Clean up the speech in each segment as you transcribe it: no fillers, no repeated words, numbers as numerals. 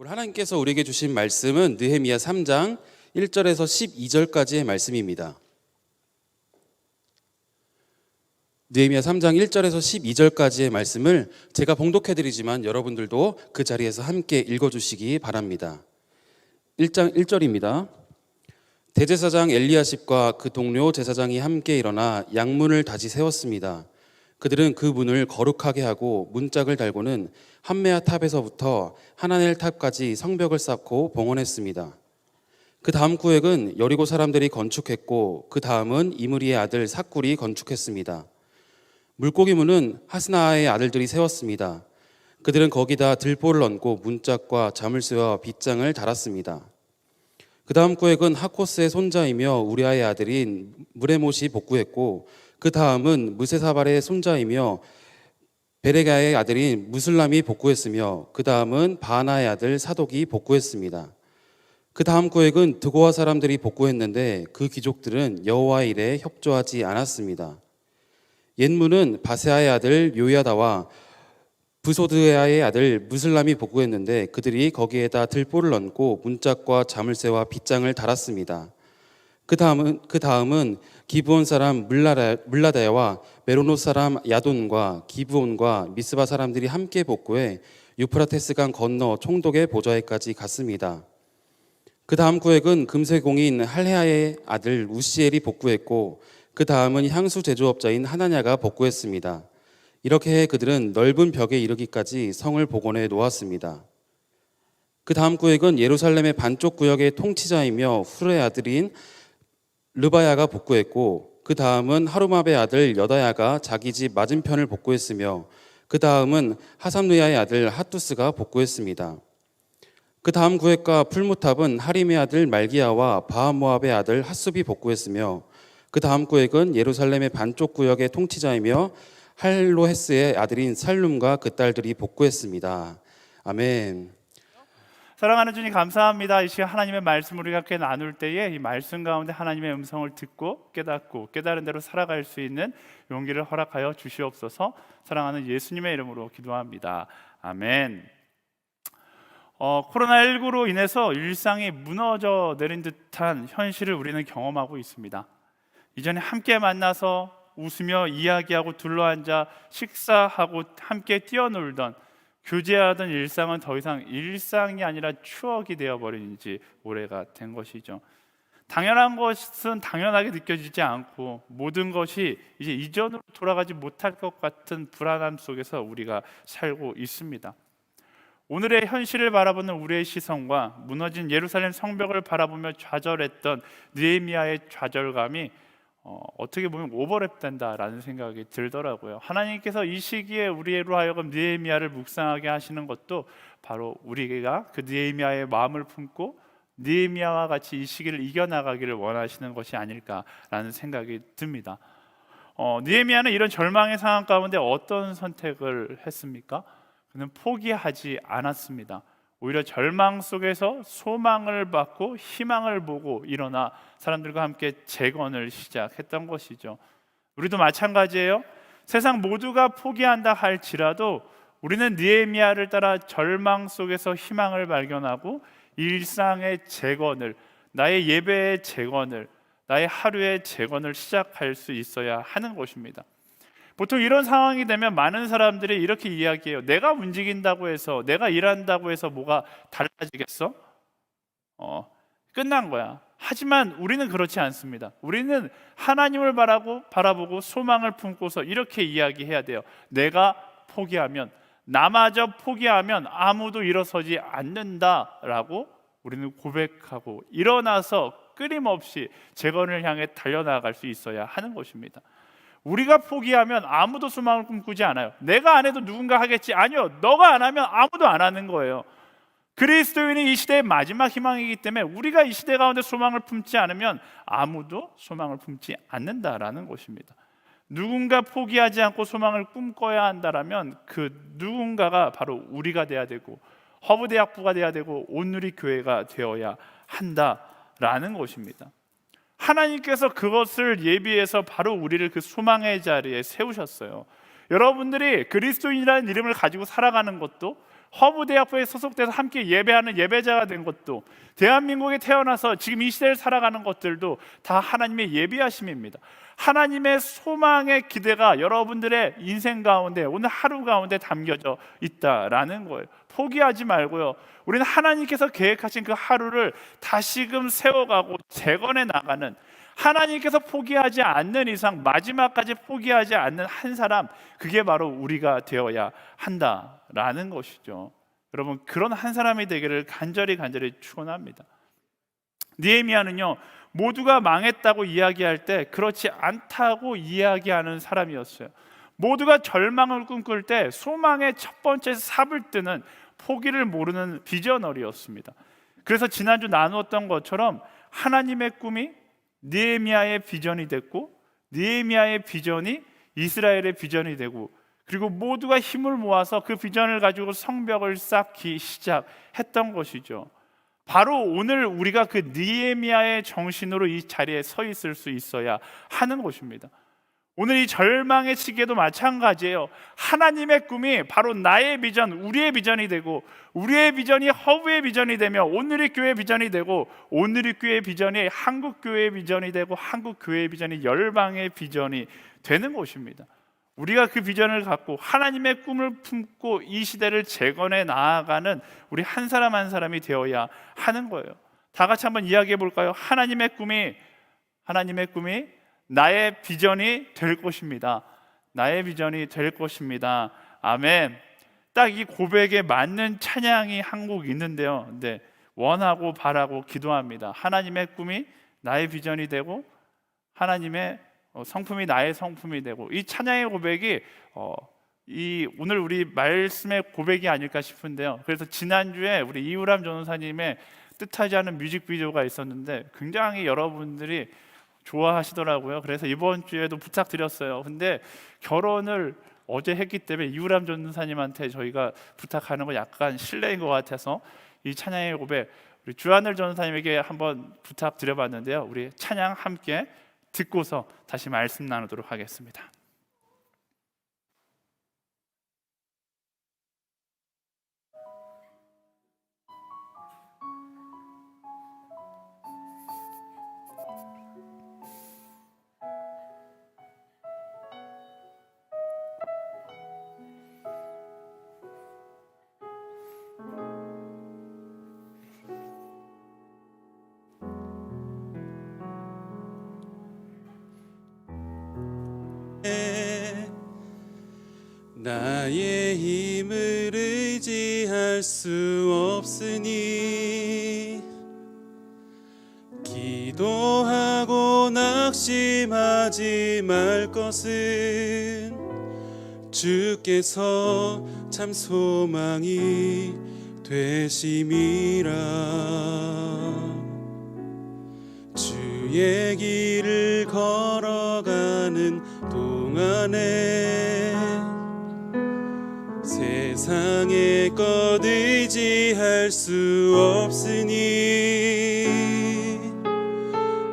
오늘 하나님께서 우리에게 주신 말씀은 느헤미야 3장 1절에서 12절까지의 말씀입니다. 느헤미야 3장 1절에서 12절까지의 말씀을 제가 봉독해드리지만 여러분들도 그 자리에서 함께 읽어주시기 바랍니다. 1장 1절입니다. 대제사장 엘리야십과 그 동료 제사장이 함께 일어나 양문을 다시 세웠습니다. 그들은 그 문을 거룩하게 하고 문짝을 달고는 한메아 탑에서부터 하나넬 탑까지 성벽을 쌓고 봉헌했습니다. 그 다음 구획은 여리고 사람들이 건축했고 그 다음은 이므리의 아들 삭굴이 건축했습니다. 물고기 문은 하스나의 아들들이 세웠습니다. 그들은 거기다 들보를 얹고 문짝과 자물쇠와 빗장을 달았습니다. 그 다음 구획은 하코스의 손자이며 우리아의 아들인 무레못이 복구했고 그 다음은 무세사발의 손자이며 베레가의 아들인 무슬람이 복구했으며 그 다음은 바하나의 아들 사독이 복구했습니다. 그 다음 구획은 드고아 사람들이 복구했는데 그 귀족들은 여호와의 일에 협조하지 않았습니다. 옛문은 바세아의 아들 요야다와 브소드야의 아들 무슬람이 복구했는데 그들이 거기에다 들보를 얹고 문짝과 자물쇠와 빗장을 달았습니다. 그 다음은 기브온 사람 물라다야와 메로노 사람 야돈과 기브온과 미스바 사람들이 함께 복구해 유프라테스강 건너 총독의 보좌에까지 갔습니다. 그 다음 구획은 금세공인 할헤아의 아들 우시엘이 복구했고 그 다음은 향수 제조업자인 하나냐가 복구했습니다. 이렇게 해 그들은 넓은 벽에 이르기까지 성을 복원해 놓았습니다. 그 다음 구획은 예루살렘의 반쪽 구역의 통치자이며 후르의 아들인 르바야가 복구했고 그 다음은 하루마베의 아들 여다야가 자기 집 맞은편을 복구했으며 그 다음은 하삼느야의 아들 핫두스가 복구했습니다. 그 다음 구획과 풀무탑은 하림의 아들 말기야와 바하모압의 아들 핫숲이 복구했으며 그 다음 구획은 예루살렘의 반쪽 구역의 통치자이며 할로헤스의 아들인 살룸과 그 딸들이 복구했습니다. 아멘. 사랑하는 주님 감사합니다. 이 시간 하나님의 말씀을 우리가 함께 나눌 때에 이 말씀 가운데 하나님의 음성을 듣고 깨닫고 깨달은 대로 살아갈 수 있는 용기를 허락하여 주시옵소서. 사랑하는 예수님의 이름으로 기도합니다. 아멘. 코로나19로 인해서 일상이 무너져 내린 듯한 현실을 우리는 경험하고 있습니다. 이전에 함께 만나서 웃으며 이야기하고 둘러앉아 식사하고 함께 뛰어놀던 교제하던 일상은 더 이상 일상이 아니라 추억이 되어버린 지 오래가 된 것이죠. 당연한 것은 당연하게 느껴지지 않고 모든 것이 이제 이전으로 돌아가지 못할 것 같은 불안함 속에서 우리가 살고 있습니다. 오늘의 현실을 바라보는 우리의 시선과 무너진 예루살렘 성벽을 바라보며 좌절했던 느헤미야의 좌절감이 어떻게 보면 오버랩된다라는 생각이 들더라고요. 하나님께서 이 시기에 우리로 하여금 느헤미야를 묵상하게 하시는 것도 바로 우리가 그 느헤미야의 마음을 품고 느헤미야와 같이 이 시기를 이겨나가기를 원하시는 것이 아닐까라는 생각이 듭니다. 느헤미야는 이런 절망의 상황 가운데 어떤 선택을 했습니까? 그는 포기하지 않았습니다. 오히려 절망 속에서 소망을 받고 희망을 보고 일어나 사람들과 함께 재건을 시작했던 것이죠. 우리도 마찬가지예요. 세상 모두가 포기한다 할지라도 우리는 느헤미야를 따라 절망 속에서 희망을 발견하고 일상의 재건을, 나의 예배의 재건을, 나의 하루의 재건을 시작할 수 있어야 하는 것입니다. 보통 이런 상황이 되면 많은 사람들이 이렇게 이야기해요. 내가 움직인다고 해서, 내가 일한다고 해서 뭐가 달라지겠어? 끝난 거야. 하지만 우리는 그렇지 않습니다. 우리는 하나님을 바라보고 소망을 품고서 이렇게 이야기해야 돼요. 내가 포기하면, 나마저 포기하면 아무도 일어서지 않는다라고 우리는 고백하고 일어나서 끊임없이 재건을 향해 달려나갈 수 있어야 하는 것입니다. 우리가 포기하면 아무도 소망을 꿈꾸지 않아요. 내가 안 해도 누군가 하겠지. 아니요, 너가 안 하면 아무도 안 하는 거예요. 그리스도인이 이 시대의 마지막 희망이기 때문에 우리가 이 시대 가운데 소망을 품지 않으면 아무도 소망을 품지 않는다라는 것입니다. 누군가 포기하지 않고 소망을 꿈꿔야 한다라면 그 누군가가 바로 우리가 돼야 되고 허브대학부가 돼야 되고 온누리교회가 되어야 한다라는 것입니다. 하나님께서 그것을 예비해서 바로 우리를 그 소망의 자리에 세우셨어요. 여러분들이 그리스도인이라는 이름을 가지고 살아가는 것도 허브대학부에 소속돼서 함께 예배하는 예배자가 된 것도, 대한민국에 태어나서 지금 이 시대를 살아가는 것들도 다 하나님의 예비하심입니다. 하나님의 소망의 기대가 여러분들의 인생 가운데, 오늘 하루 가운데 담겨져 있다라는 거예요. 포기하지 말고요, 우리는 하나님께서 계획하신 그 하루를 다시금 세워가고 재건해 나가는, 하나님께서 포기하지 않는 이상 마지막까지 포기하지 않는 한 사람, 그게 바로 우리가 되어야 한다라는 것이죠. 여러분, 그런 한 사람이 되기를 간절히 축원합니다. 느헤미야는요, 모두가 망했다고 이야기할 때 그렇지 않다고 이야기하는 사람이었어요. 모두가 절망을 꿈꿀 때 소망의 첫 번째 삽을 뜨는, 포기를 모르는 비전어리였습니다. 그래서 지난주 나누었던 것처럼 하나님의 꿈이 느헤미야의 비전이 됐고, 느헤미야의 비전이 이스라엘의 비전이 되고, 그리고 모두가 힘을 모아서 그 비전을 가지고 성벽을 쌓기 시작했던 것이죠. 바로 오늘 우리가 그 느헤미야의 정신으로 이 자리에 서 있을 수 있어야 하는 것입니다. 오늘 이 절망의 시기에도 마찬가지예요. 하나님의 꿈이 바로 나의 비전, 우리의 비전이 되고, 우리의 비전이 허브의 비전이 되며, 오늘의 교회의 비전이 되고, 오늘의 교회의 비전이 한국교회의 비전이 되고, 한국교회의 비전이 열방의 비전이 되는 것입니다. 우리가 그 비전을 갖고 하나님의 꿈을 품고 이 시대를 재건해 나아가는 우리 한 사람 한 사람이 되어야 하는 거예요. 다 같이 한번 이야기해 볼까요? 하나님의 꿈이 나의 비전이 될 것입니다. 나의 비전이 될 것입니다. 아멘. 딱 이 고백에 맞는 찬양이 한 곡 있는데요. 근데 원하고 바라고 기도합니다. 하나님의 꿈이 나의 비전이 되고, 하나님의 성품이 나의 성품이 되고, 이 찬양의 고백이 이 오늘 우리 말씀의 고백이 아닐까 싶은데요. 그래서 지난주에 우리 이우람 전도사님의 뜻하지 않은 뮤직비디오가 있었는데 굉장히 여러분들이 좋아하시더라고요. 그래서 이번 주에도 부탁드렸어요. 근데 결혼을 어제 했기 때문에 이우람 전도사님한테 저희가 부탁하는 거 약간 실례인 것 같아서 이 찬양의 고백 우리 주하늘 전도사님에게 한번 부탁드려봤는데요. 우리 찬양 함께 듣고서 다시 말씀 나누도록 하겠습니다. 나의 힘을 의지할 수 없으니 기도하고 낙심하지 말 것은 주께서 참 소망이 되심이라. 주의 길을 걸어가는 동안에 세상의 것 의지할 수 없으니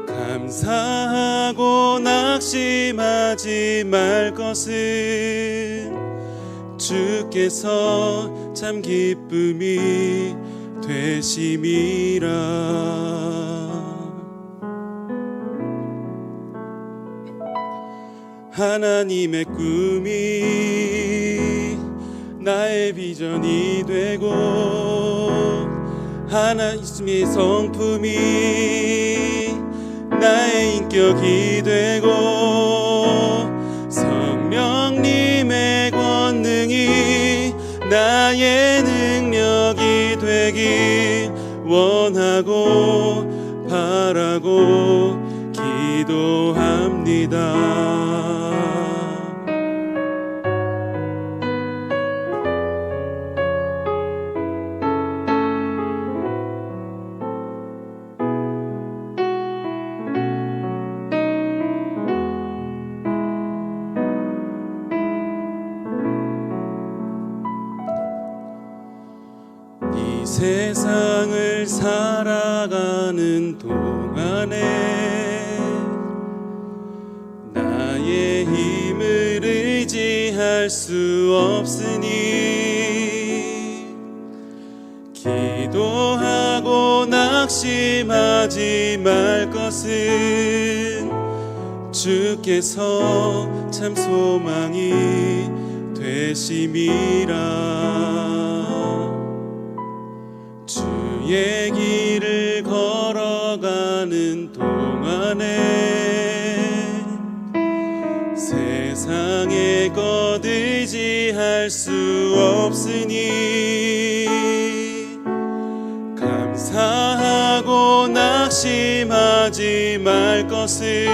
감사하고 낙심하지 말 것은 주께서 참 기쁨이 되심이라. 하나님의 꿈이 나의 비전이 되고, 하나님의 성품이 나의 인격이 되고, 성령님의 권능이 나의 능력이 되길 원하고 바라고 기도합니다. 세상을 살아가는 동안에 나의 힘을 의지할 수 없으니 낙심하지 말 것은 주께서 참 소망이 되심이라. 주의 길을 걸어가는 동안에 세상의 것 의지할 수 없으니 감사하고 낙심하지 말 것은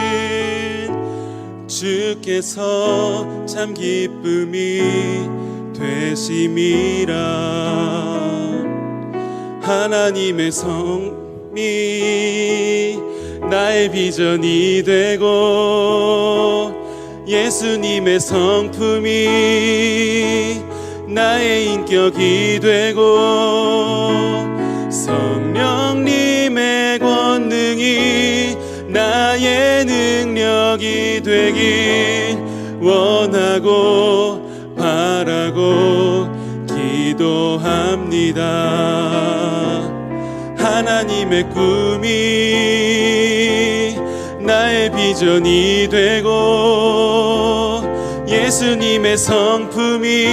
주께서 참 기쁨이 되심이라. 하나님의 성미 나의 비전이 되고 예수님의 성품이 나의 인격이 되고 성령님의 권능이 나의 능력이 되길 원하고 바라고 기도합니다. 하나님의 꿈이 나의 비전이 되고 예수님의 성품이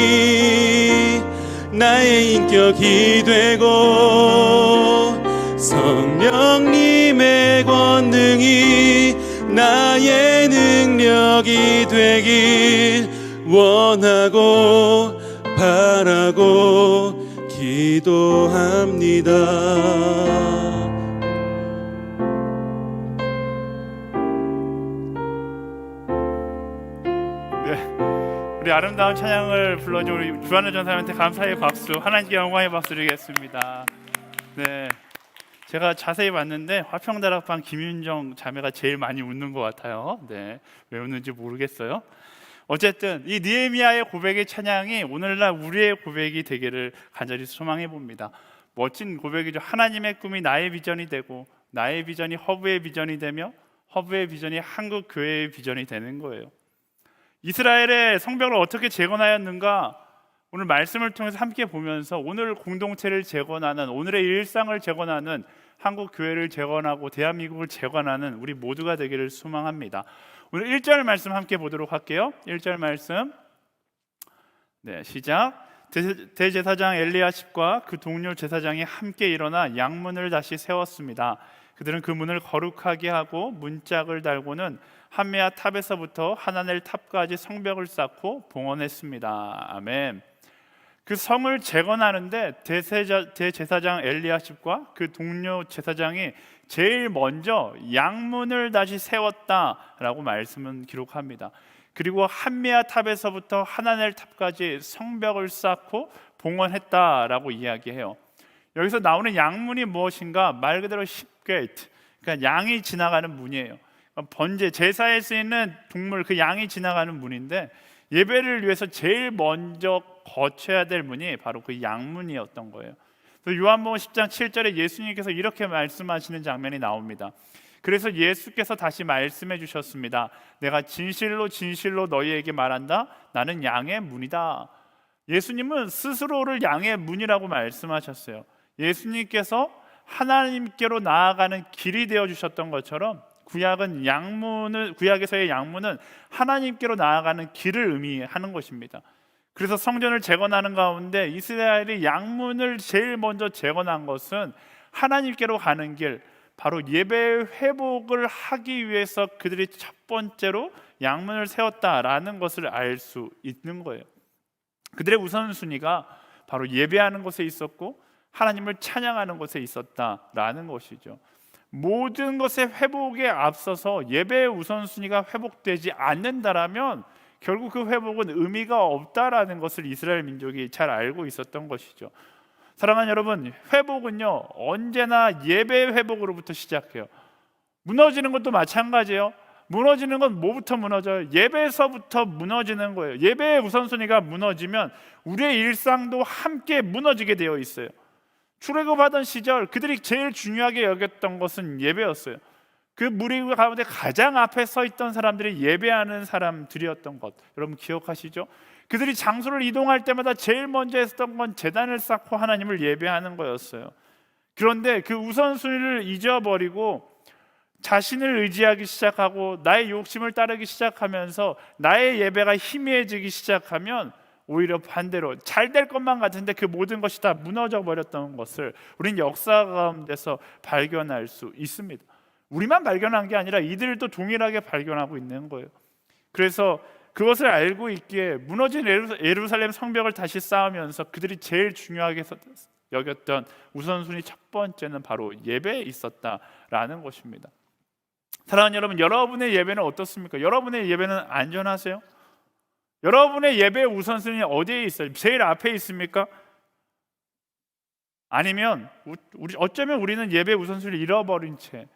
나의 인격이 되고 성령님의 권능이 나의 능력이 되길 원하고 바라고 기도합니다. 우리 아름다운 찬양을 불러준 우리 주한의 전사님한테 감사의 박수, 하나님께 영광의 박수 드리겠습니다. 네, 제가 자세히 봤는데 화평다락방 김윤정 자매가 제일 많이 웃는 것 같아요. 네, 왜 웃는지 모르겠어요. 어쨌든 이 느헤미야의 고백의 찬양이 오늘날 우리의 고백이 되기를 간절히 소망해 봅니다. 멋진 고백이죠. 하나님의 꿈이 나의 비전이 되고 나의 비전이 허브의 비전이 되며 허브의 비전이 한국 교회의 비전이 되는 거예요. 이스라엘의 성벽을 어떻게 재건하였는가, 오늘 말씀을 통해서 함께 보면서 오늘 공동체를 재건하는, 오늘의 일상을 재건하는, 한국 교회를 재건하고 대한민국을 재건하는 우리 모두가 되기를 소망합니다. 오늘 1절 말씀 함께 보도록 할게요. 1절 말씀, 네, 시작. 대제사장 엘리야십과 그 동료 제사장이 함께 일어나 양문을 다시 세웠습니다. 그들은 그 문을 거룩하게 하고 문짝을 달고는 한메아 탑에서부터 하나넬 탑까지 성벽을 쌓고 봉헌했습니다. 아멘. 그 성을 재건하는데 대제사장 엘리야십과 그 동료 제사장이 제일 먼저 양문을 다시 세웠다라고 말씀은 기록합니다. 그리고 한메아 탑에서부터 하나넬 탑까지 성벽을 쌓고 봉헌했다라고 이야기해요. 여기서 나오는 양문이 무엇인가? 말 그대로 십게이트, 그러니까 양이 지나가는 문이에요. 번제, 제사에 쓰이는 동물, 그 양이 지나가는 문인데 예배를 위해서 제일 먼저 거쳐야 될 문이 바로 그 양문이었던 거예요. 요한복음 10장 7절에 예수님께서 이렇게 말씀하시는 장면이 나옵니다. 그래서 예수께서 다시 말씀해 주셨습니다. 내가 진실로 진실로 너희에게 말한다. 나는 양의 문이다. 예수님은 스스로를 양의 문이라고 말씀하셨어요. 예수님께서 하나님께로 나아가는 길이 되어 주셨던 것처럼 구약에서의 양문은 하나님께로 나아가는 길을 의미하는 것입니다. 그래서 성전을 재건하는 가운데 이스라엘이 양문을 제일 먼저 재건한 것은 하나님께로 가는 길, 바로 예배 회복을 하기 위해서 그들이 첫 번째로 양문을 세웠다라는 것을 알 수 있는 거예요. 그들의 우선순위가 바로 예배하는 것에 있었고 하나님을 찬양하는 것에 있었다라는 것이죠. 모든 것의 회복에 앞서서 예배의 우선순위가 회복되지 않는다라면 결국 그 회복은 의미가 없다라는 것을 이스라엘 민족이 잘 알고 있었던 것이죠. 사랑하는 여러분, 회복은요 언제나 예배 회복으로부터 시작해요. 무너지는 것도 마찬가지예요. 무너지는 건 뭐부터 무너져요? 예배에서부터 무너지는 거예요. 예배의 우선순위가 무너지면 우리의 일상도 함께 무너지게 되어 있어요. 출애굽하던 시절 그들이 제일 중요하게 여겼던 것은 예배였어요. 그 무리 가운데 가장 앞에 서 있던 사람들이 예배하는 사람들이었던 것, 여러분 기억하시죠? 그들이 장소를 이동할 때마다 제일 먼저 했던 건 제단을 쌓고 하나님을 예배하는 거였어요. 그런데 그 우선순위를 잊어버리고 자신을 의지하기 시작하고 나의 욕심을 따르기 시작하면서 나의 예배가 희미해지기 시작하면 오히려 반대로 잘 될 것만 같은데 그 모든 것이 다 무너져 버렸던 것을 우린 역사 가운데서 발견할 수 있습니다. 우리만 발견한 게 아니라 이들도 동일하게 발견하고 있는 거예요. 그래서 그것을 알고 있기에 무너진 예루살렘 성벽을 다시 쌓으면서 그들이 제일 중요하게 여겼던 우선순위 첫 번째는 바로 예배에 있었다라는 것입니다. 사랑하는 여러분, 여러분의 예배는 어떻습니까? 여러분의 예배는 안전하세요? 여러분의 예배의 우선순위 어디에 있어요? 제일 앞에 있습니까? 아니면 어쩌면 우리는 예배 우선순위를 잃어버린 채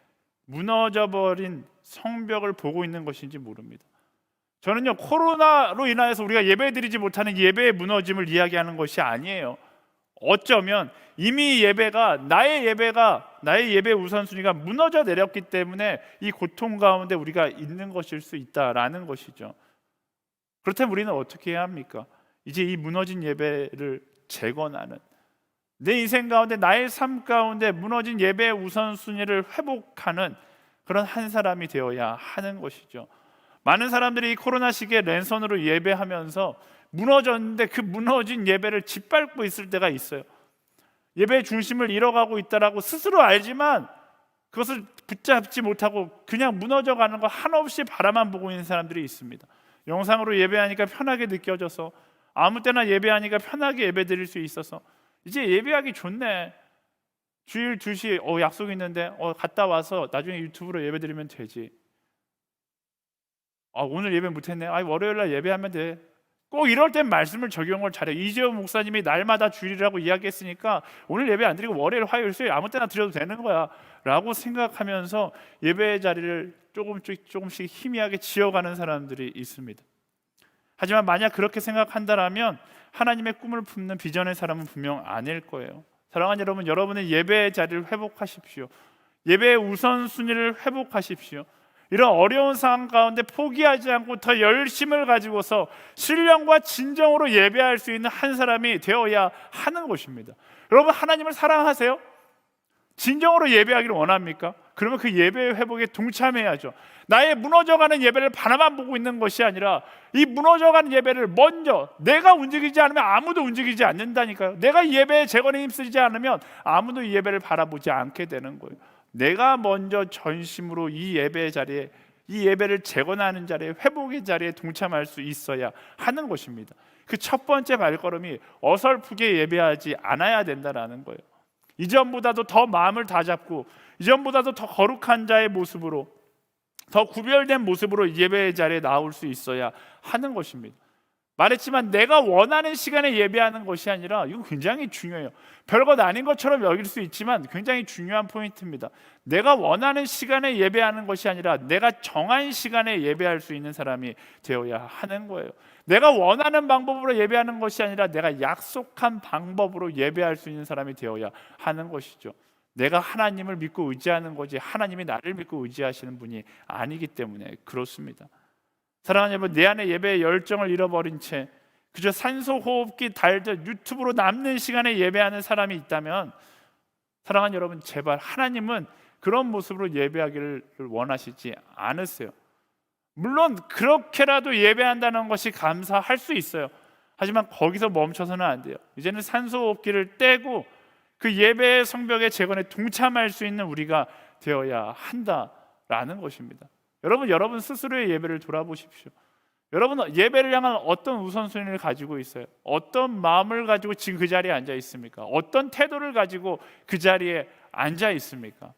무너져버린 성벽을 보고 있는 것인지 모릅니다. 저는요, 코로나로 인하여서 우리가 예배드리지 못하는 예배의 무너짐을 이야기하는 것이 아니에요. 어쩌면 이미 나의 예배 우선순위가 무너져 내렸기 때문에 이 고통 가운데 우리가 있는 것일 수 있다라는 것이죠. 그렇다면 우리는 어떻게 해야 합니까? 이제 이 무너진 예배를 재건하는, 내 인생 가운데 나의 삶 가운데 무너진 예배의 우선순위를 회복하는 그런 한 사람이 되어야 하는 것이죠. 많은 사람들이 이 코로나 시기에 랜선으로 예배하면서 무너졌는데 그 무너진 예배를 짓밟고 있을 때가 있어요. 예배의 중심을 잃어가고 있다라고 스스로 알지만 그것을 붙잡지 못하고 그냥 무너져가는 거 한없이 바라만 보고 있는 사람들이 있습니다. 영상으로 예배하니까 편하게 느껴져서, 아무 때나 예배하니까 편하게 예배드릴 수 있어서 이제 예배하기 좋네. 주일 2시 약속 있는데 갔다 와서 나중에 유튜브로 예배드리면 되지. 오늘 예배 못했네. 월요일날 예배하면 돼. 꼭 이럴 땐 말씀을 적용을 잘해요. 이재호 목사님이 날마다 주일이라고 이야기했으니까 오늘 예배 안 드리고 월요일, 화요일, 수요일 아무 때나 드려도 되는 거야 라고 생각하면서 예배의 자리를 조금씩 희미하게 지어가는 사람들이 있습니다. 하지만 만약 그렇게 생각한다면 하나님의 꿈을 품는 비전의 사람은 분명 아닐 거예요. 사랑하는 여러분, 여러분의 예배의 자리를 회복하십시오. 예배의 우선순위를 회복하십시오. 이런 어려운 상황 가운데 포기하지 않고 더 열심을 가지고서 신령과 진정으로 예배할 수 있는 한 사람이 되어야 하는 것입니다. 여러분, 하나님을 사랑하세요? 진정으로 예배하기를 원합니까? 그러면 그 예배의 회복에 동참해야죠. 나의 무너져가는 예배를 바라만 보고 있는 것이 아니라 이 무너져가는 예배를 먼저 내가 움직이지 않으면 아무도 움직이지 않는다니까요. 내가 예배의 재건에 힘쓰지 않으면 아무도 이 예배를 바라보지 않게 되는 거예요. 내가 먼저 전심으로 이 예배의 자리에, 이 예배를 재건하는 자리에, 회복의 자리에 동참할 수 있어야 하는 것입니다. 그 첫 번째 발걸음이 어설프게 예배하지 않아야 된다라는 거예요. 이전보다도 더 마음을 다잡고 이전보다도 더 거룩한 자의 모습으로, 더 구별된 모습으로 예배의 자리에 나올 수 있어야 하는 것입니다. 말했지만 내가 원하는 시간에 예배하는 것이 아니라, 이건 굉장히 중요해요. 별것 아닌 것처럼 여길 수 있지만 굉장히 중요한 포인트입니다. 내가 원하는 시간에 예배하는 것이 아니라 내가 정한 시간에 예배할 수 있는 사람이 되어야 하는 거예요. 내가 원하는 방법으로 예배하는 것이 아니라 내가 약속한 방법으로 예배할 수 있는 사람이 되어야 하는 것이죠. 내가 하나님을 믿고 의지하는 거지 하나님이 나를 믿고 의지하시는 분이 아니기 때문에 그렇습니다. 사랑하는 여러분, 내 안에 예배의 열정을 잃어버린 채 그저 산소 호흡기 달듯 유튜브로 남는 시간에 예배하는 사람이 있다면, 사랑하는 여러분, 제발 하나님은 그런 모습으로 예배하기를 원하시지 않으세요. 물론 그렇게라도 예배한다는 것이 감사할 수 있어요. 하지만 거기서 멈춰서는 안 돼요. 이제는 산소 호흡기를 떼고 그 예배의 성벽의 재건에 동참할 수 있는 우리가 되어야 한다라는 것입니다. 여러분 스스로의 예배를 돌아보십시오. 여러분, 예배를 향한 어떤 우선순위를 가지고 있어요? 어떤 마음을 가지고 지금 그 자리에 앉아 있습니까? 어떤 태도를 가지고 그 자리에 앉아 있습니까?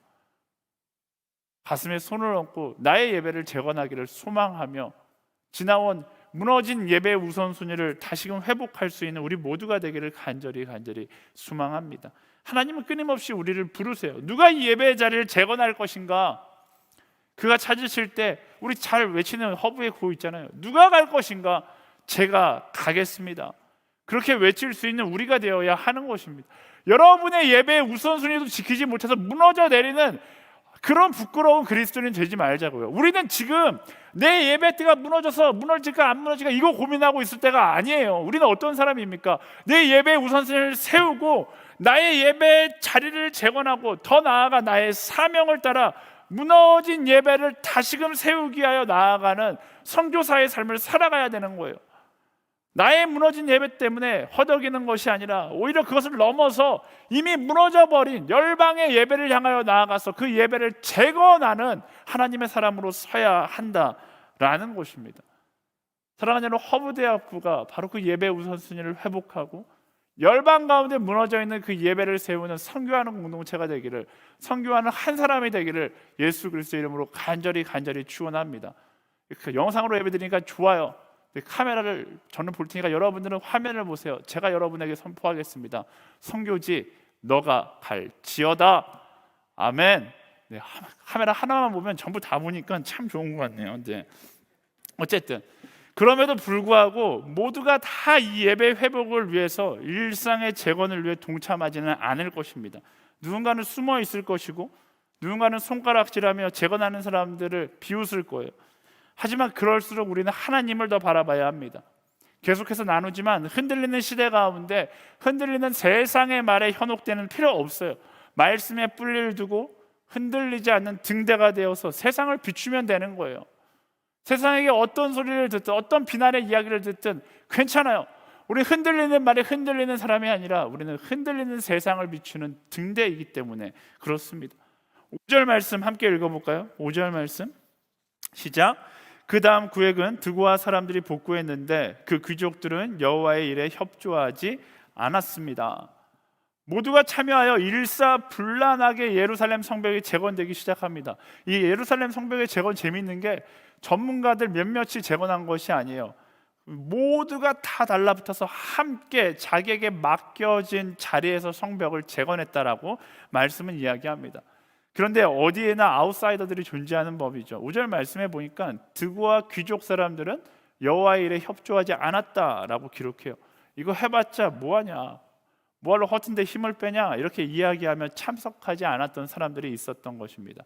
가슴에 손을 얹고 나의 예배를 재건하기를 소망하며 지나온 무너진 예배의 우선순위를 다시금 회복할 수 있는 우리 모두가 되기를 간절히 소망합니다. 하나님은 끊임없이 우리를 부르세요. 누가 이 예배의 자리를 재건할 것인가? 그가 찾으실 때 우리 잘 외치는 허브의 구호 있잖아요. 누가 갈 것인가? 제가 가겠습니다. 그렇게 외칠 수 있는 우리가 되어야 하는 것입니다. 여러분의 예배의 우선순위도 지키지 못해서 무너져 내리는 그런 부끄러운 그리스도인 되지 말자고요. 우리는 지금 내 예배 때가 무너질까 안 무너질까 이거 고민하고 있을 때가 아니에요. 우리는 어떤 사람입니까? 내 예배의 우선순위를 세우고 나의 예배 자리를 재건하고 더 나아가 나의 사명을 따라 무너진 예배를 다시금 세우기 위하여 나아가는 선교사의 삶을 살아가야 되는 거예요. 나의 무너진 예배 때문에 허덕이는 것이 아니라 오히려 그것을 넘어서 이미 무너져버린 열방의 예배를 향하여 나아가서 그 예배를 재건하는 하나님의 사람으로 서야 한다라는 것입니다. 사랑하는 여러분, 허브대학부가 바로 그 예배 우선순위를 회복하고 열방 가운데 무너져 있는 그 예배를 세우는 선교하는 공동체가 되기를, 선교하는 한 사람이 되기를 예수 그리스도의 이름으로 간절히 축원합니다. 그 영상으로 예배드리니까 좋아요. 카메라를 저는 볼 테니까 여러분들은 화면을 보세요. 제가 여러분에게 선포하겠습니다. 선교지 너가 갈지어다. 아멘. 네, 카메라 하나만 보면 전부 다 보니까 참 좋은 것 같네요. 네. 어쨌든 그럼에도 불구하고 모두가 다 이 예배 회복을 위해서 일상의 재건을 위해 동참하지는 않을 것입니다. 누군가는 숨어 있을 것이고 누군가는 손가락질하며 재건하는 사람들을 비웃을 거예요. 하지만 그럴수록 우리는 하나님을 더 바라봐야 합니다. 계속해서 나누지만 흔들리는 시대 가운데 흔들리는 세상의 말에 현혹되는 필요 없어요. 말씀에 뿔리를 두고 흔들리지 않는 등대가 되어서 세상을 비추면 되는 거예요. 세상에게 어떤 소리를 듣든 어떤 비난의 이야기를 듣든 괜찮아요. 우리 흔들리는 말에 흔들리는 사람이 아니라 우리는 흔들리는 세상을 비추는 등대이기 때문에 그렇습니다. 5절 말씀 함께 읽어볼까요? 5절 말씀 시작. 그 다음 구획은 드고아 사람들이 복구했는데 그 귀족들은 여호와의 일에 협조하지 않았습니다. 모두가 참여하여 일사불란하게 예루살렘 성벽이 재건되기 시작합니다. 이 예루살렘 성벽의 재건 재미있는 게 전문가들 몇몇이 재건한 것이 아니에요. 모두가 다 달라붙어서 함께 자기에게 맡겨진 자리에서 성벽을 재건했다라고 말씀은 이야기합니다. 그런데 어디에나 아웃사이더들이 존재하는 법이죠. 5절 말씀해 보니까 드고와 귀족 사람들은 여호와의 일에 협조하지 않았다라고 기록해요. 이거 해봤자 뭐하냐, 뭐하러 허튼 데 힘을 빼냐, 이렇게 이야기하며 참석하지 않았던 사람들이 있었던 것입니다.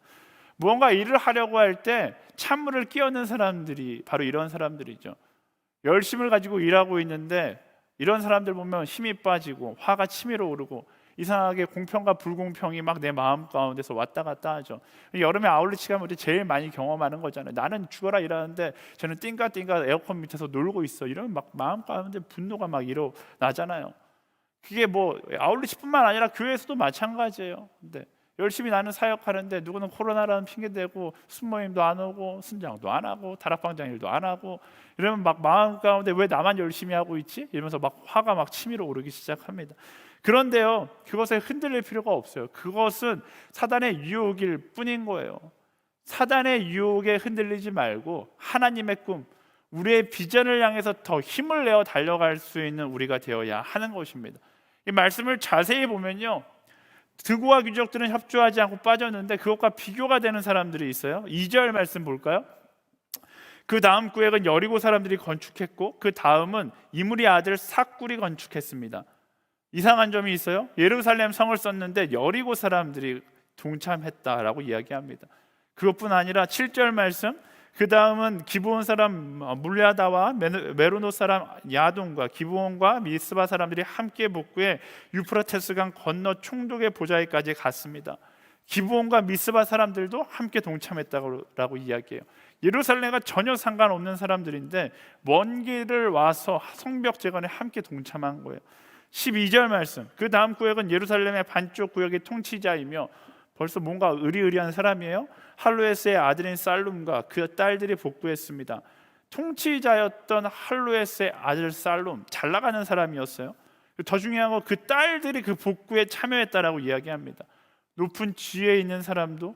무언가 일을 하려고 할 때 찬물을 끼얹는 사람들이 바로 이런 사람들이죠. 열심을 가지고 일하고 있는데 이런 사람들 보면 힘이 빠지고 화가 치밀어 오르고 이상하게 공평과 불공평이 막 내 마음 가운데서 왔다 갔다 하죠. 여름에 아울렛 가면 우리 제일 많이 경험하는 거잖아요. 나는 죽어라 일하는데 저는 띵가띵가 에어컨 밑에서 놀고 있어. 이러면 막 마음 가운데 분노가 막 일어나잖아요. 그게 뭐 아울렛뿐만 아니라 교회에서도 마찬가지예요. 근데 열심히 나는 사역하는데 누구는 코로나라는 핑계 대고 순모임도 안 오고 순장도 안 하고 다락방장 일도 안 하고 이러면 막 마음 가운데 왜 나만 열심히 하고 있지? 이러면서 막 화가 막 치밀어 오르기 시작합니다. 그런데요, 그것에 흔들릴 필요가 없어요. 그것은 사단의 유혹일 뿐인 거예요. 사단의 유혹에 흔들리지 말고 하나님의 꿈, 우리의 비전을 향해서 더 힘을 내어 달려갈 수 있는 우리가 되어야 하는 것입니다. 이 말씀을 자세히 보면요, 드고와 귀족들은 협조하지 않고 빠졌는데 그것과 비교가 되는 사람들이 있어요. 2절 말씀 볼까요? 그 다음 구획은 여리고 사람들이 건축했고 그 다음은 이므리 아들 삭굴이 건축했습니다. 이상한 점이 있어요. 예루살렘 성을 썼는데 여리고 사람들이 동참했다라고 이야기합니다. 그것뿐 아니라 7절 말씀, 그 다음은 기브온 사람 물레아다와 메로노 사람 야돈과 기브온과 미스바 사람들이 함께 복구해 유프라테스강 건너 총독의 보좌에까지 갔습니다. 기브온과 미스바 사람들도 함께 동참했다고 이야기해요. 예루살렘과 전혀 상관없는 사람들인데 먼 길을 와서 성벽 재건에 함께 동참한 거예요. 12절 말씀, 그 다음 구역은 예루살렘의 반쪽 구역의 통치자이며 벌써 뭔가 의리의리한 사람이에요. 할루에스의 아들인 살룸과 그 딸들이 복구했습니다. 통치자였던 할루에스의 아들 살룸, 잘 나가는 사람이었어요. 더 중요한 건 그 딸들이 그 복구에 참여했다라고 이야기합니다. 높은 지위에 있는 사람도,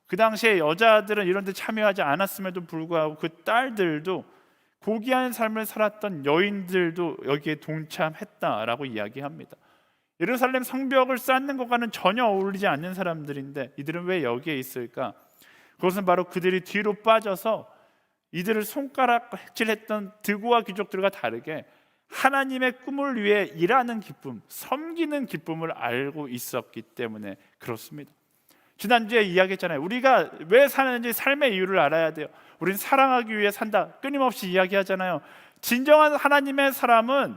그 당시에 여자들은 이런 데 참여하지 않았음에도 불구하고 그 딸들도, 고귀한 삶을 살았던 여인들도 여기에 동참했다라고 이야기합니다. 예루살렘 성벽을 쌓는 것과는 전혀 어울리지 않는 사람들인데 이들은 왜 여기에 있을까? 그것은 바로 그들이 뒤로 빠져서 이들을 손가락질했던 드고와 귀족들과 다르게 하나님의 꿈을 위해 일하는 기쁨, 섬기는 기쁨을 알고 있었기 때문에 그렇습니다. 지난주에 이야기했잖아요. 우리가 왜 사는지 삶의 이유를 알아야 돼요. 우리는 사랑하기 위해 산다, 끊임없이 이야기하잖아요. 진정한 하나님의 사람은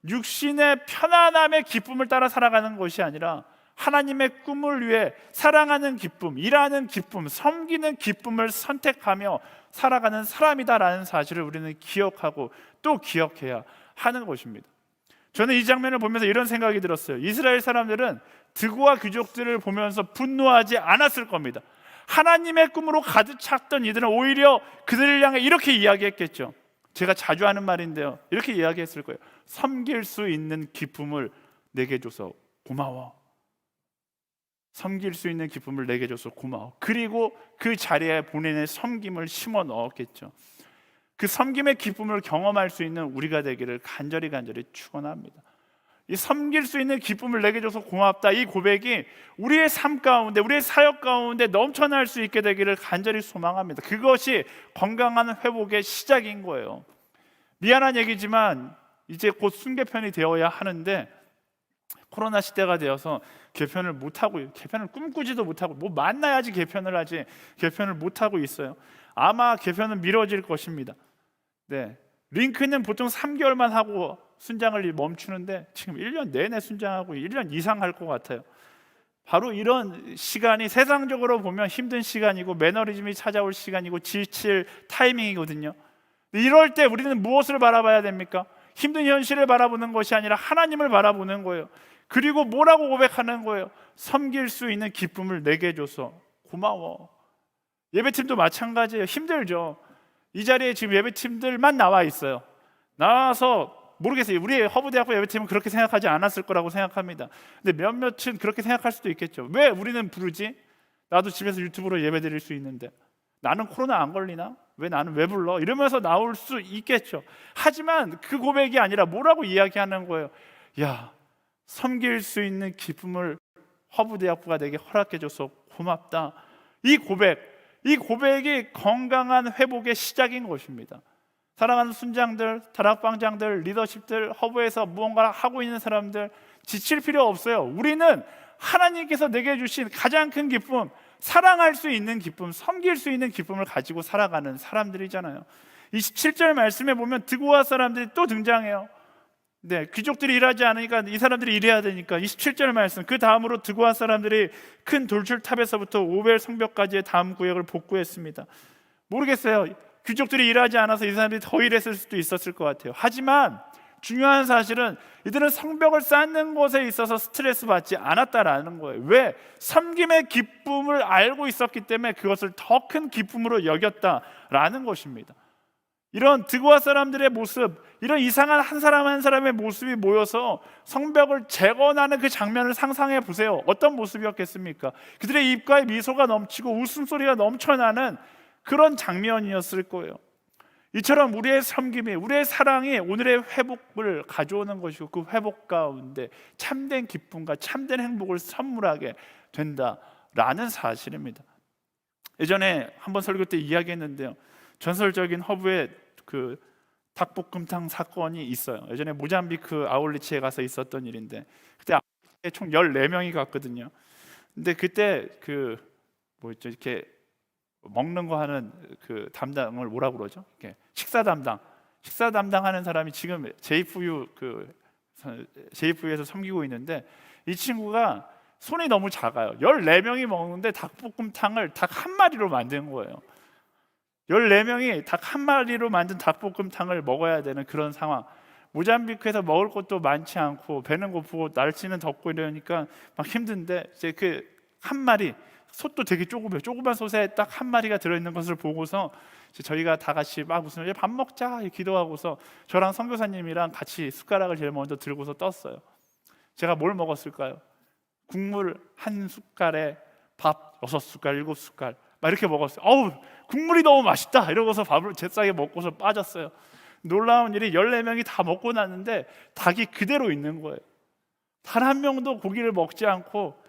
육신의 편안함의 기쁨을 따라 살아가는 것이 아니라 하나님의 꿈을 위해 사랑하는 기쁨, 일하는 기쁨, 섬기는 기쁨을 선택하며 살아가는 사람이다라는 사실을 우리는 기억하고 또 기억해야 하는 것입니다. 저는 이 장면을 보면서 이런 생각이 들었어요. 이스라엘 사람들은 드고와 귀족들을 보면서 분노하지 않았을 겁니다. 하나님의 꿈으로 가득 찼던 이들은 오히려 그들을 향해 이렇게 이야기했겠죠. 제가 자주 하는 말인데요, 이렇게 이야기했을 거예요. 섬길 수 있는 기쁨을 내게 줘서 고마워. 섬길 수 있는 기쁨을 내게 줘서 고마워. 그리고 그 자리에 본인의 섬김을 심어 넣었겠죠. 그 섬김의 기쁨을 경험할 수 있는 우리가 되기를 간절히 축원합니다. 이 섬길 수 있는 기쁨을 내게 줘서 고맙다, 이 고백이 우리의 삶 가운데, 우리의 사역 가운데 넘쳐날 수 있게 되기를 간절히 소망합니다. 그것이 건강한 회복의 시작인 거예요. 미안한 얘기지만 이제 곧 순개편이 되어야 하는데 코로나 시대가 되어서 개편을 못하고, 개편을 꿈꾸지도 못하고, 뭐 만나야지 개편을 하지 개편을 못하고 있어요. 아마 개편은 미뤄질 것입니다. 네, 링크는 보통 3개월만 하고 순장을 멈추는데 지금 1년 내내 순장하고 1년 이상 할 것 같아요. 바로 이런 시간이 세상적으로 보면 힘든 시간이고 매너리즘이 찾아올 시간이고 지칠 타이밍이거든요. 이럴 때 우리는 무엇을 바라봐야 됩니까? 힘든 현실을 바라보는 것이 아니라 하나님을 바라보는 거예요. 그리고 뭐라고 고백하는 거예요? 섬길 수 있는 기쁨을 내게 줘서 고마워. 예배팀도 마찬가지예요. 힘들죠. 이 자리에 지금 예배팀들만 나와 있어요. 나와서 모르겠어요. 우리 허브대학교 예배팀은 그렇게 생각하지 않았을 거라고 생각합니다. 근데 몇몇은 그렇게 생각할 수도 있겠죠. 왜 우리는 부르지? 나도 집에서 유튜브로 예배 드릴 수 있는데 나는 코로나 안 걸리나? 나는 왜 불러? 이러면서 나올 수 있겠죠. 하지만 그 고백이 아니라 뭐라고 이야기하는 거예요? 야, 섬길 수 있는 기쁨을 허브대학부가 내게 허락해줘서 고맙다. 이 고백이 건강한 회복의 시작인 것입니다. 사랑하는 순장들, 다락방장들, 리더십들, 허브에서 무언가를 하고 있는 사람들, 지칠 필요 없어요. 우리는 하나님께서 내게 주신 가장 큰 기쁨, 사랑할 수 있는 기쁨, 섬길 수 있는 기쁨을 가지고 살아가는 사람들이잖아요. 27절 말씀에 보면 드고아 사람들이 또 등장해요. 네, 귀족들이 일하지 않으니까 이 사람들이 일해야 되니까 27절 말씀, 그 다음으로 드고아 사람들이 큰 돌출탑에서부터 오벨 성벽까지의 다음 구역을 복구했습니다. 모르겠어요. 귀족들이 일하지 않아서 이 사람들이 더 일했을 수도 있었을 것 같아요. 하지만 중요한 사실은 이들은 성벽을 쌓는 것에 있어서 스트레스 받지 않았다라는 거예요. 왜? 섬김의 기쁨을 알고 있었기 때문에 그것을 더 큰 기쁨으로 여겼다라는 것입니다. 이런 드고아 사람들의 모습, 이런 이상한 한 사람 한 사람의 모습이 모여서 성벽을 재건하는 그 장면을 상상해 보세요. 어떤 모습이었겠습니까? 그들의 입가에 미소가 넘치고 웃음소리가 넘쳐나는 그런 장면이었을 거예요. 이처럼 우리의 섬김이, 우리의 사랑이 오늘의 회복을 가져오는 것이고 그 회복 가운데 참된 기쁨과 참된 행복을 선물하게 된다라는 사실입니다. 예전에 한번 설교 때 이야기했는데요, 전설적인 허브의 그 닭볶음탕 사건이 있어요. 예전에 모잠비크 아울리치에 가서 있었던 일인데 그때 총 14명이 갔거든요. 근데 그때 이렇게 먹는 거 하는 그 담당을 뭐라고 그러죠? 이렇게 식사 담당하는 사람이 지금 JFU에서 섬기고 있는데 이 친구가 손이 너무 작아요. 14명이 먹는데 닭볶음탕을 닭 한 마리로 만든 거예요. 14명이 닭 한 마리로 만든 닭볶음탕을 먹어야 되는 그런 상황. 모잠비크에서 먹을 것도 많지 않고 배는 고프고 날씨는 덥고 이러니까 막 힘든데 이제 그 한 마리, 솥도 되게 조그매요. 조그만 솥에 딱 한 마리가 들어있는 것을 보고서 저희가 다 같이 막 웃으면서 밥 먹자 기도하고서 저랑 선교사님이랑 같이 숟가락을 제일 먼저 들고서 떴어요. 제가 뭘 먹었을까요? 국물 한 숟갈에 밥 6숟갈, 7숟갈 막 이렇게 먹었어요. 어우, 국물이 너무 맛있다 이러고서 밥을 제싸게 먹고서 빠졌어요. 놀라운 일이 14명이 다 먹고 났는데 닭이 그대로 있는 거예요. 단 한 명도 고기를 먹지 않고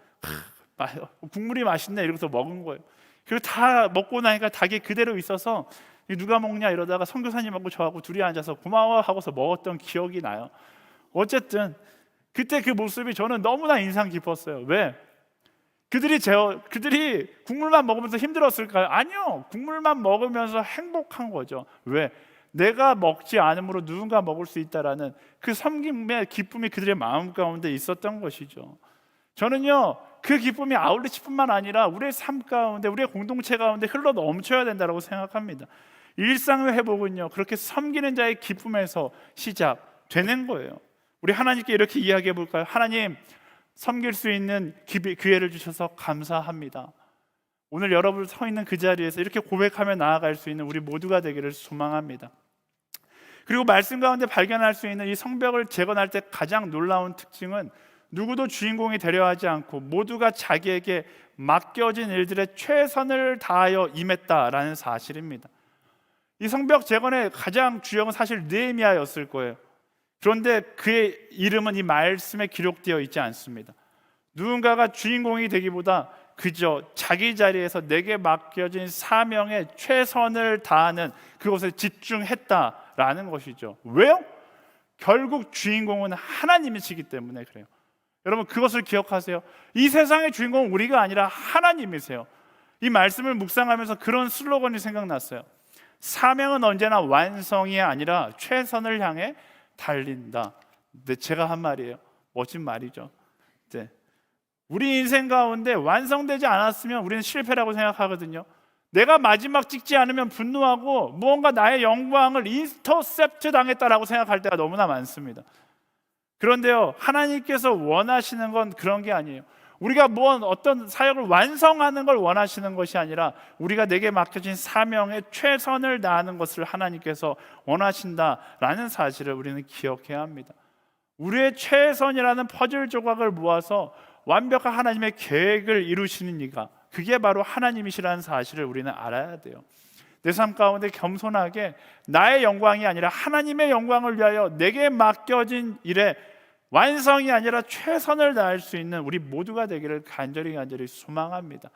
국물이 맛있네 이러고서 먹은 거예요. 그리고 다 먹고 나니까 닭이 그대로 있어서 누가 먹냐 이러다가 선교사님하고 저하고 둘이 앉아서 고마워 하고서 먹었던 기억이 나요. 어쨌든 그때 그 모습이 저는 너무나 인상 깊었어요. 왜? 그들이 국물만 먹으면서 힘들었을까요? 아니요. 국물만 먹으면서 행복한 거죠. 왜? 내가 먹지 않으므로 누군가 먹을 수 있다라는 그 섬김의 기쁨이 그들의 마음 가운데 있었던 것이죠. 저는요, 그 기쁨이 아울렛뿐만 아니라 우리의 삶 가운데, 우리의 공동체 가운데 흘러 넘쳐야 된다고 생각합니다. 일상의 회복은요, 그렇게 섬기는 자의 기쁨에서 시작되는 거예요. 우리 하나님께 이렇게 이야기해 볼까요? 하나님, 섬길 수 있는 기회를 주셔서 감사합니다. 오늘 여러분 서 있는 그 자리에서 이렇게 고백하며 나아갈 수 있는 우리 모두가 되기를 소망합니다. 그리고 말씀 가운데 발견할 수 있는 이 성벽을 재건할 때 가장 놀라운 특징은 누구도 주인공이 되려 하지 않고 모두가 자기에게 맡겨진 일들의 최선을 다하여 임했다라는 사실입니다. 이 성벽 재건의 가장 주역은 사실 느헤미야였을 거예요. 그런데 그의 이름은 이 말씀에 기록되어 있지 않습니다. 누군가가 주인공이 되기보다 그저 자기 자리에서 내게 맡겨진 사명에 최선을 다하는 그것에 집중했다라는 것이죠. 왜요? 결국 주인공은 하나님이시기 때문에 그래요. 여러분, 그것을 기억하세요. 이 세상의 주인공은 우리가 아니라 하나님이세요. 이 말씀을 묵상하면서 그런 슬로건이 생각났어요. 사명은 언제나 완성이 아니라 최선을 향해 달린다. 근데 제가 한 말이에요. 멋진 말이죠. 네. 우리 인생 가운데 완성되지 않았으면 우리는 실패라고 생각하거든요. 내가 마지막 찍지 않으면 분노하고 무언가 나의 영광을 인터셉트 당했다라고 생각할 때가 너무나 많습니다. 그런데요, 하나님께서 원하시는 건 그런 게 아니에요. 우리가 어떤 사역을 완성하는 걸 원하시는 것이 아니라 우리가 내게 맡겨진 사명에 최선을 다하는 것을 하나님께서 원하신다라는 사실을 우리는 기억해야 합니다. 우리의 최선이라는 퍼즐 조각을 모아서 완벽한 하나님의 계획을 이루시는 이가, 그게 바로 하나님이시라는 사실을 우리는 알아야 돼요. 내 삶 가운데 겸손하게 나의 영광이 아니라 하나님의 영광을 위하여 내게 맡겨진 일에 완성이 아니라 최선을 다할 수 있는 우리 모두가 되기를 간절히 소망합니다.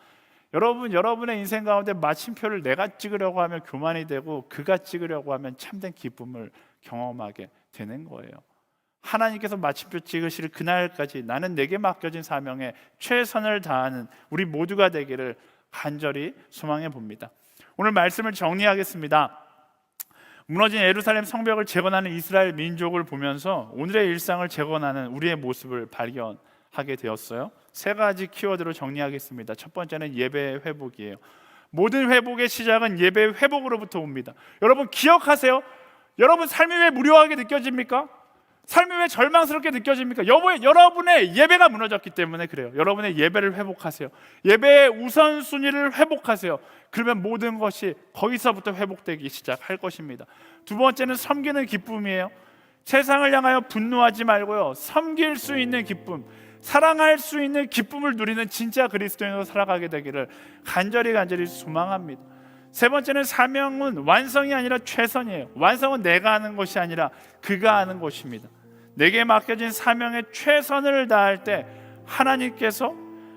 여러분의 인생 가운데 마침표를 내가 찍으려고 하면 교만이 되고 그가 찍으려고 하면 참된 기쁨을 경험하게 되는 거예요. 하나님께서 마침표 찍으실 그날까지 나는 내게 맡겨진 사명에 최선을 다하는 우리 모두가 되기를 간절히 소망해 봅니다. 오늘 말씀을 정리하겠습니다. 무너진 예루살렘 성벽을 재건하는 이스라엘 민족을 보면서 오늘의 일상을 재건하는 우리의 모습을 발견하게 되었어요. 세 가지 키워드로 정리하겠습니다. 첫 번째는 예배의 회복이에요. 모든 회복의 시작은 예배의 회복으로부터 옵니다. 여러분 기억하세요. 여러분 삶이 왜 무료하게 느껴집니까? 삶이 왜 절망스럽게 느껴집니까? 여러분의 예배가 무너졌기 때문에 그래요. 여러분의 예배를 회복하세요. 예배의 우선순위를 회복하세요. 그러면 모든 것이 거기서부터 회복되기 시작할 것입니다. 두 번째는 섬기는 기쁨이에요. 세상을 향하여 분노하지 말고요, 섬길 수 있는 기쁨, 사랑할 수 있는 기쁨을 누리는 진짜 그리스도인으로 살아가게 되기를 간절히 소망합니다. 세 번째는 사명은 완성이 아니라 최선이에요. 완성은 내가 하는 것이 아니라 그가 하는 것입니다. 내게 맡겨진 사명에 최선을 다할 때 하나님께서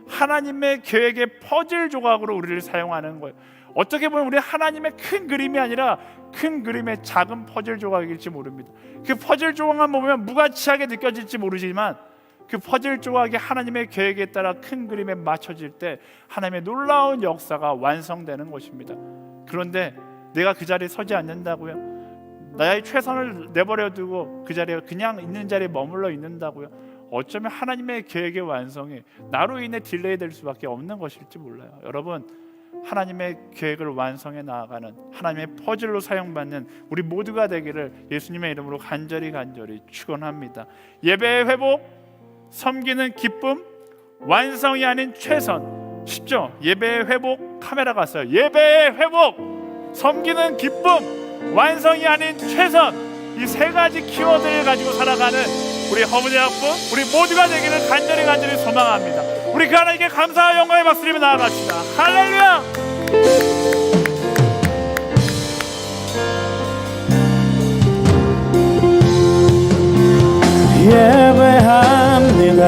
하나님의 계획의 퍼즐 조각으로 우리를 사용하는 거예요. 어떻게 보면 우리 하나님의 큰 그림이 아니라 큰 그림의 작은 퍼즐 조각일지 모릅니다. 그 퍼즐 조각만 보면 무가치하게 느껴질지 모르지만 그 퍼즐 조각이 하나님의 계획에 따라 큰 그림에 맞춰질 때 하나님의 놀라운 역사가 완성되는 것입니다. 그런데 내가 그 자리에 서지 않는다고요? 나의 최선을 내버려 두고 그 자리에 그냥 있는 자리에 머물러 있는다고요? 어쩌면 하나님의 계획의 완성이 나로 인해 딜레이 될 수밖에 없는 것일지 몰라요. 여러분, 하나님의 계획을 완성해 나아가는 하나님의 퍼즐로 사용받는 우리 모두가 되기를 예수님의 이름으로 간절히 축원합니다. 예배의 회복, 섬기는 기쁨, 완성이 아닌 최선. 쉽죠? 예배의 회복, 카메라가 왔어요. 예배의 회복, 섬기는 기쁨, 완성이 아닌 최선. 이 세 가지 키워드를 가지고 살아가는 우리 허브대학부, 우리 모두가 되기를 간절히 소망합니다. 우리 그 하나님께 감사와 영광의 박수리며 나아갑시다. 할렐루야! 예배합니다.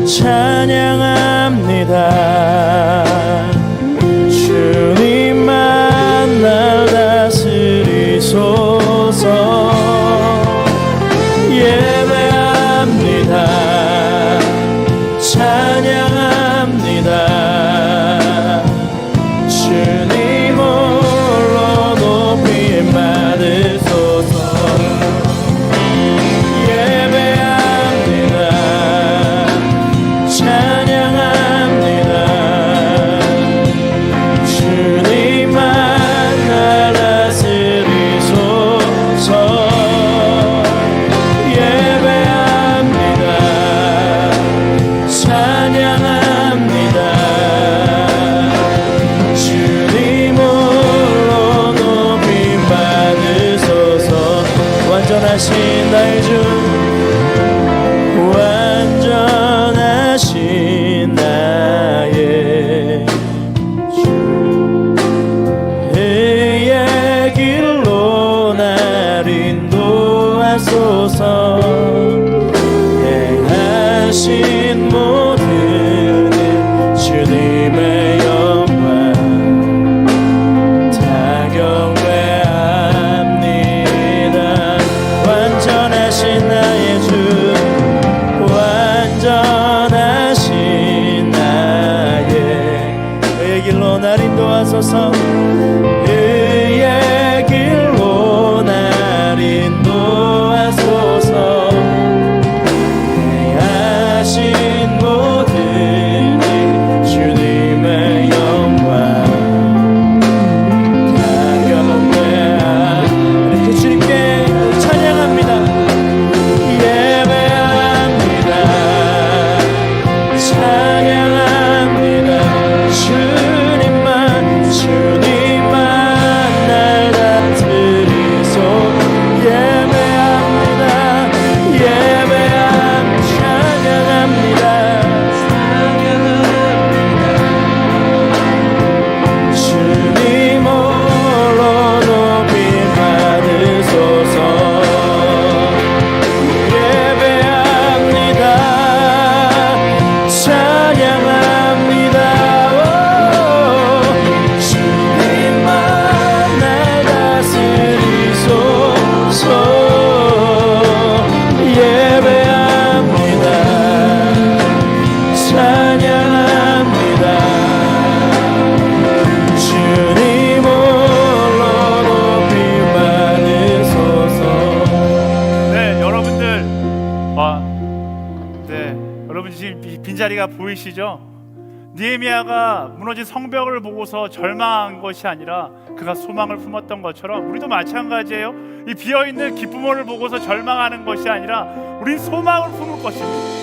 찬양합니다. 주님만 날 다스리소서. 예배합니다. 찬양합니다. 주님 홀로 높임 완전하신 나의 주 완전하신 나의 주 의의 길로 날 인도하소서 행하신 모든 일 주님의 영광 다 경배합니다. 완전하신 나의 주 완전하신 나의 의의 길로 날 인도하소서 의의 길로 날 인도하소서 행하신 모든 일 주님의 영광 다 경배하 이렇게 주님께 찬양합니다. 예배합니다. 찬양합니다. 주님만 날 다스리소. 예배합니다. 찬양합니다. 주님 홀로 높임 받으소서. 예배합니다. 찬양합니다. 주님만 날 다스리소서. 예배합니다. 찬양합니다. 주님 홀로 높임 받으소서. 네, 여러분들, 여러분 지금 빈자리가 보이시죠? 느헤미야가 무너진 성벽을 보고서 절망한 것이 아니라 그가 소망을 품었던 것처럼 우리도 마찬가지예요. 이 비어있는 기쁨을 보고서 절망하는 것이 아니라 우린 소망을 품을 것입니다.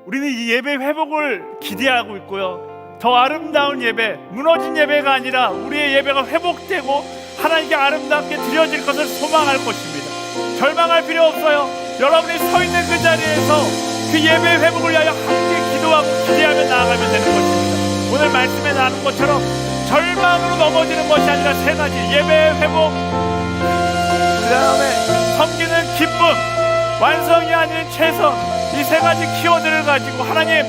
우리는 이 예배 회복을 기대하고 있고요. 더 아름다운 예배, 무너진 예배가 아니라 우리의 예배가 회복되고 하나님께 아름답게 드려질 것을 소망할 것입니다. 절망할 필요 없어요. 여러분이 서 있는 그 자리에서 그 예배 회복을 위하여 함께 기도하고 기대하며 나아가면 되는 것입니다. 오늘 말씀에 나눈 것처럼 절망으로 넘어지는 것이 아니라 세 가지: 예배 회복, 그 다음에 섬기는 기쁨, 완성이 아닌 최선, 이 세 가지 키워드를 가지고 하나님,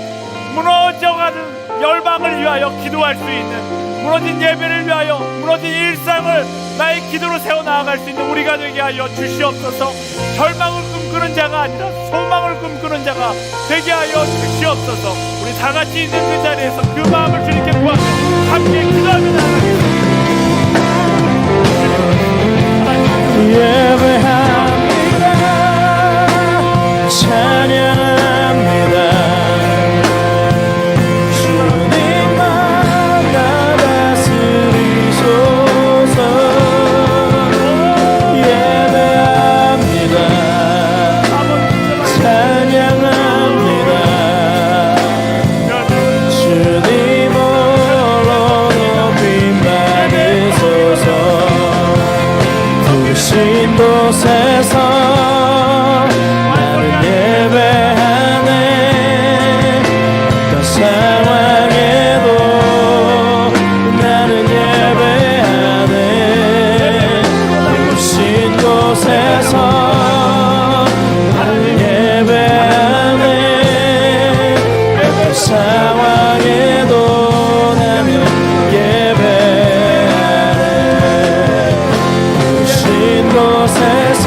무너져가는 열방을 위하여 기도할 수 있는, 무너진 예배를 위하여, 무너진 일상을 나의 기도로 세워 나아갈 수 있는 우리가 되게 하여 주시옵소서. 절망을 꿈꾸는 자가 아니라 소망을 꿈꾸는 자가 되게 하여 주시옵소서. 우리 다 같이 있는 그 자리에서 그 마음을 주님께 구하며 함께 기도하며 나아가겠습니다. 예배합니다. 찬양합니다. 주님만 나 다스리소서. 예배합니다. 찬양합니다. 주님 홀로 높임 받으소서. 부신 곳에서 나는 예배하네. 어떤 상황에도 나는 예배하네. 부신 곳에서 나는 예배하네. 어떤 상황에도 나는 예배하네. 부신 곳에서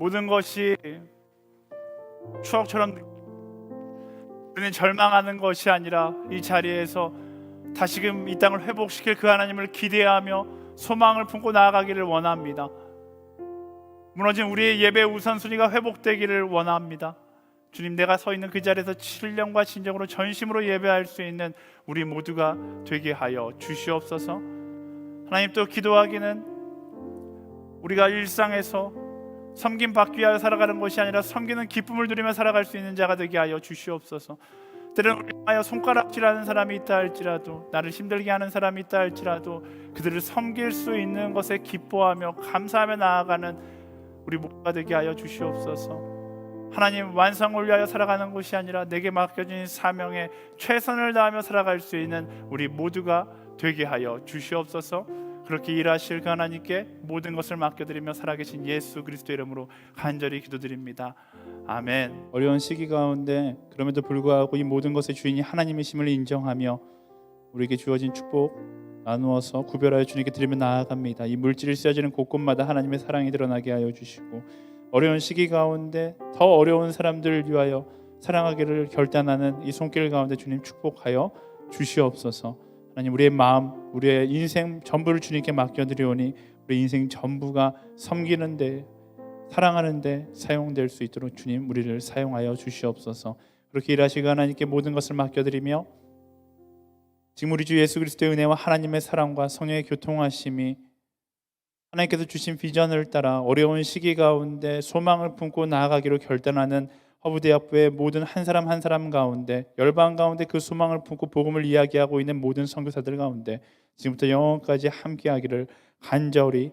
모든 것이 추억처럼 우리는 절망하는 것이 아니라 이 자리에서 다시금 이 땅을 회복시킬 그 하나님을 기대하며 소망을 품고 나아가기를 원합니다. 무너진 우리의 예배 우선순위가 회복되기를 원합니다. 주님, 내가 서 있는 그 자리에서 신령과 진정으로 전심으로 예배할 수 있는 우리 모두가 되게 하여 주시옵소서. 하나님, 또 기도하기는 우리가 일상에서 섬김 받기 위하여 살아가는 것이 아니라 섬기는 기쁨을 누리며 살아갈 수 있는 자가 되게 하여 주시옵소서. 때로는 우리를 하여 손가락질하는 사람이 있다 할지라도, 나를 힘들게 하는 사람이 있다 할지라도 그들을 섬길 수 있는 것에 기뻐하며 감사하며 나아가는 우리 모두가 되게 하여 주시옵소서. 하나님, 완성을 위하여 살아가는 것이 아니라 내게 맡겨진 사명에 최선을 다하며 살아갈 수 있는 우리 모두가 되게 하여 주시옵소서. 그렇게 일하실 그 하나님께 모든 것을 맡겨드리며 살아계신 예수 그리스도의 이름으로 간절히 기도드립니다. 아멘. 어려운 시기 가운데 그럼에도 불구하고 이 모든 것의 주인이 하나님이심을 인정하며 우리에게 주어진 축복 나누어서 구별하여 주님께 드리며 나아갑니다. 이 물질이 쓰여지는 곳곳마다 하나님의 사랑이 드러나게 하여 주시고, 어려운 시기 가운데 더 어려운 사람들을 위하여 사랑하기를 결단하는 이 손길 가운데 주님 축복하여 주시옵소서. 하나님, 우리의 마음, 우리의 인생 전부를 주님께 맡겨드리오니 우리 인생 전부가 섬기는데, 사랑하는데 사용될 수 있도록 주님 우리를 사용하여 주시옵소서. 그렇게 일하시고 하나님께 모든 것을 맡겨드리며 지금 우리 주 예수 그리스도의 은혜와 하나님의 사랑과 성령의 교통하심이 하나님께서 주신 비전을 따라 어려운 시기 가운데 소망을 품고 나아가기로 결단하는 허브대학부의 모든 한 사람 한 사람 가운데, 열방 가운데 그 소망을 품고 복음을 이야기하고 있는 모든 선교사들 가운데 지금부터 영원까지 함께하기를 간절히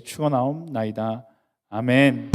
축원하옵나이다. 아멘.